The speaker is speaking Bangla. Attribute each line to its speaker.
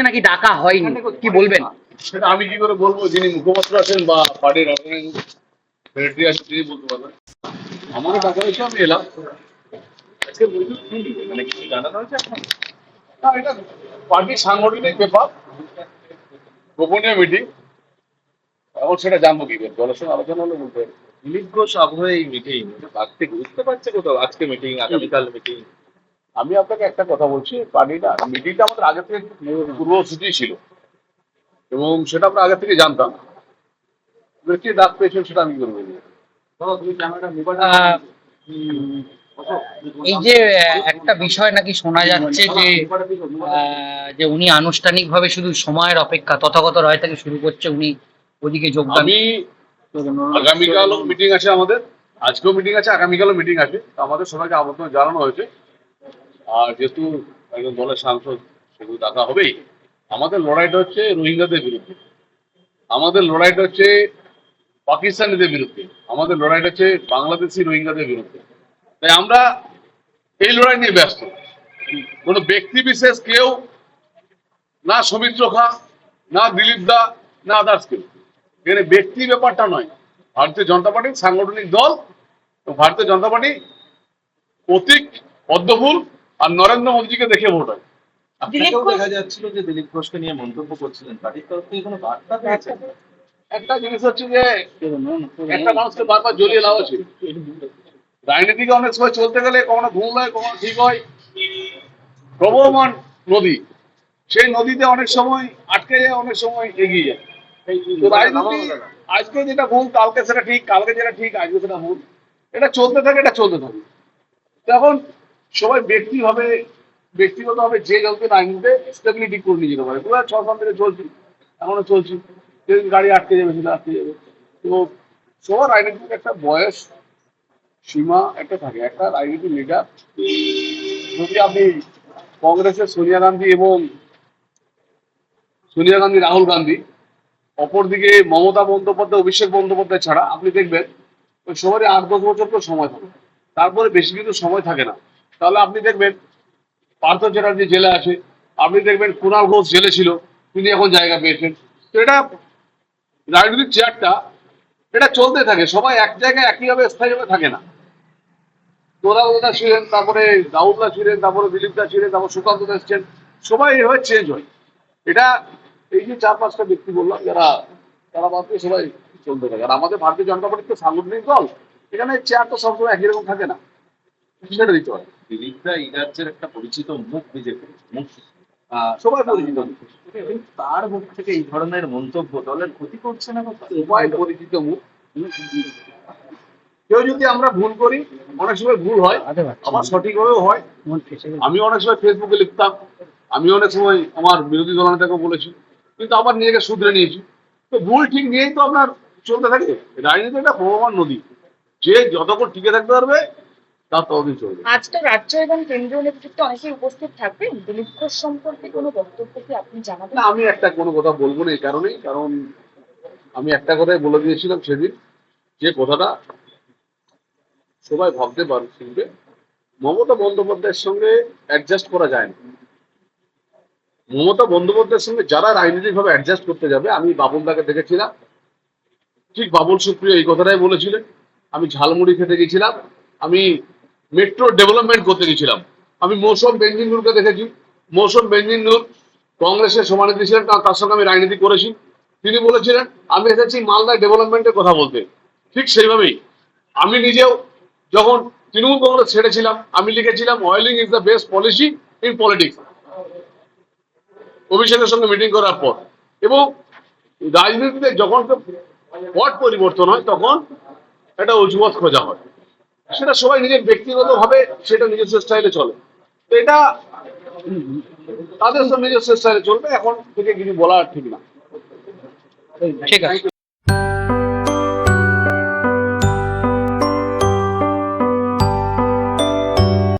Speaker 1: নাকি ডাকা হয়নি, কি বলবেন?
Speaker 2: সেটা আমি কি করে বলবো? যিনি মুখপাত্র আছেন বা পার্টির অর্গানাইজিং সেক্রেটারি আছেন তিনি বলতে পারবেন। আমারও টাকা হয়েছে, আমি এলাম। আজকে বৈঠক কি মানে কিছু জানানো হয়েছে এখন? না, এটা পার্টির সাংগঠনিক ব্যাপার, গোপনীয় মিটিং। এখন সেটা জানবো কি করে? দলের সঙ্গে আলোচনা হলে বলতে হবে।
Speaker 3: দিলীপ ঘোষ আবহে এই মিটিং ভাবতে বুঝতে পারছে কোথাও আজকে মিটিং আগামীকাল মিটিং।
Speaker 2: আমি আপনাকে একটা কথা বলছি, পার্টিটা মিটিংটা আমাদের আগে থেকে পূর্বসূচি ছিল এবং সেটা আমরা আগে থেকে জানতাম। এবার কে ডাক পেয়েছেন সেটা আমি করবো।
Speaker 1: আহ, এই যে একটা বিষয় নাকি শোনা যাচ্ছে যে যে উনি আনুষ্ঠানিকভাবে শুধু সময়ের অপেক্ষা, তথাগত রায় থেকে শুরু করছে, উনি ওদিকে যোগদান।
Speaker 2: আমি আগামীকালও মিটিং আছে আমাদের, আজকেও মিটিং আছে, আগামীকালও মিটিং আছে। আমাদের সবাইকে আমন্ত্রণ জানানো হয়েছে। আর যেহেতু একজন দলের সাংসদ, সেগুলো ডাকা হবেই। আমাদের লড়াইটা হচ্ছে রোহিঙ্গাদের বিরুদ্ধে, আমাদের লড়াইটা হচ্ছে পাকিস্তানিদের বিরুদ্ধে, আমাদের লড়াইটা হচ্ছে বাংলাদেশি রোহিঙ্গাদের বিরুদ্ধে। তাই আমরা এই লড়াই নিয়ে ব্যস্ত। কোনো ব্যক্তি বিশেষ কেউ, না সৌমিত্র খা, না দিলীপ দা, না আদার্স কেউ, এখানে ব্যক্তি ব্যাপারটা নয়। ভারতীয় জনতা পার্টির সাংগঠনিক দল, ভারতীয় জনতা পার্টি প্রতীক পদ্মফুল আর নরেন্দ্র মোদীজিকে দেখে ভোট হয়।
Speaker 3: আপনাকেও দেখা যাচ্ছিল যে দিলীপ ঘোষকে নিয়ে মন্তব্য করছিলেন, পার্টির তরফ থেকে কোনো বার্তা পেয়েছেন?
Speaker 2: একটা জিনিস হচ্ছে যে একটা মানুষকে বারবার জ্বলিয়ে লাভ আছে। রাজনীতিকে অনেক সময় চলতে গেলে কখনো ভুল হয়, কখনো ঠিক হয়। প্রবহমান নদী, সেই নদীতে অনেক সময় আটকে যায়, অনেক সময় এগিয়ে যায়। তো রাজনীতি আজকে যেটা ভুল কালকে সেটা ঠিক, কালকে যেটা ঠিক আজকে সেটা ভুল। এটা চলতে থাকে, এটা চলতে থাকে। তখন সবাই ব্যক্তিগতভাবে যে কাউকে রাজনীতিতে স্টেবিলিটি করে নিয়ে যেতে পারে। 2006 সাল থেকে চলছি, এখনো চলছি। সেদিন গাড়ি আটকে যাবে, সেটা আটকে যাবে। তো সবার রাজনীতির একটা বয়স সীমা একটা থাকে। একটা রাজনীতির লিডার, যদি আপনি কংগ্রেসের সোনিয়া গান্ধী রাহুল গান্ধী, অপরদিকে মমতা বন্দ্যোপাধ্যায় অভিষেক বন্দ্যোপাধ্যায় ছাড়া আপনি দেখবেন ওই সবারই 8-10 বছর তো সময় থাকে, তারপরে বেশি কিন্তু সময় থাকে না। তাহলে আপনি দেখবেন পার্থ চ্যাটার্জি জেলে আছে, আপনি দেখবেন কুণাল ঘোষ জেলে ছিল, তিনি এখন জায়গা পেয়েছেন। তো এটা রাজনৈতিক চেয়ারটা এটা চলতে থাকে, সবাই এক জায়গায় একইভাবে স্থায়ীভাবে থাকে না। তোরাদা ছিলেন, তারপরে রাহুলদা ছিলেন, তারপরে দিলীপদা ছিলেন, তারপর সুকান্ত দাস ছিলেন, সবাই এভাবে চেঞ্জ হয়। এটা এই যে 4-5টা ব্যক্তি বললাম যারা, তারা বাদ দিয়ে সবাই চলতে থাকে। আর আমাদের ভারতীয় জনতা পার্টির তো সাংগঠনিক দল, এখানে চেয়ার তো সবসময় একই রকম থাকে না, সেটা দিতে হয়।
Speaker 3: দিলীপদা এই রাজ্যের একটা পরিচিত মুখ, বিজেপি মুখ,
Speaker 2: সবাই পরিচিত।
Speaker 3: তার মুখ থেকে এই ধরনের মন্তব্য দলের ক্ষতি করছে না?
Speaker 2: সবাই পরিচিত মুখ। কেউ যদি আমরা ভুল করি, অনেক সময় ভুল হয়, আবার সঠিকভাবেও হয়। আমি অনেক সময় ফেসবুকে লিখতাম, আমি অনেক সময় আমার বিরোধী দলনেতাকেও বলেছি, কিন্তু আবার নিজেকে শুধরে নিয়েছি। তো ভুল ঠিক নিয়েই তো আপনার চলতে থাকে। রাজনীতি একটা প্রবহমান নদী, যে যতক্ষণ টিকে থাকতে পারবে তার ততদিন চলবে।
Speaker 4: আজ তো রাজ্য এবং কেন্দ্রীয় নেতৃত্ব অনেকেই উপস্থিত থাকবেন, দিলীপ ঘোষ সম্পর্কে কোনো বক্তব্য কি আপনি জানাবেন?
Speaker 2: না, আমি একটা কোনো কথা বলবো না এই কারণেই, কারণ আমি একটা কথাই বলে দিয়েছিলাম সেদিন, যে কথাটা সবাই ভাবতে পারে শুনবে, মমতা বন্দ্যোপাধ্যায়ের সঙ্গে অ্যাডজাস্ট করা যায় না। মমতা বন্দ্যোপাধ্যায়ের সঙ্গে যারা রাজনৈতিকভাবে অ্যাডজাস্ট করতে যাবে, আমি বাবুলদাকে দেখেছিলাম, ঠিক বাবুল সুপ্রিয় এই কথাটাই বলেছিলেন। আমি ঝালমুড়ি খেতে গেছিলাম, আমি মেট্রো ডেভেলপমেন্ট করতে গেছিলাম। আমি মৌসুম বেঞ্জিনুরকে দেখেছি, মৌসুম বেঞ্জিনুর কংগ্রেসের সভানেত্রী ছিলেন, তার সঙ্গে আমি রাজনীতি করেছি। তিনি বলেছিলেন আমি এসেছি মালদায় ডেভেলপমেন্টের কথা বলতে। ঠিক সেইভাবেই আমি নিজেও যখন তৃণমূল কংগ্রেস ছেড়েছিলাম, আমি লিখেছিলাম oiling is the best policy in politics, অভিষেকের সঙ্গে মিটিং করার পর। এবং রাজনীতিতে যখন পট পরিবর্তন হয় তখন একটা অজুহাত খোঁজা হয়, সেটা সবাই নিজের ব্যক্তিগতভাবে সেটা নিজস্ব স্টাইলে চলে। তো এটা তাদের সব নিজস্ব স্টাইলে চলবে, এখন থেকে কিছু বলা ঠিক না।
Speaker 1: ঠিক আছে।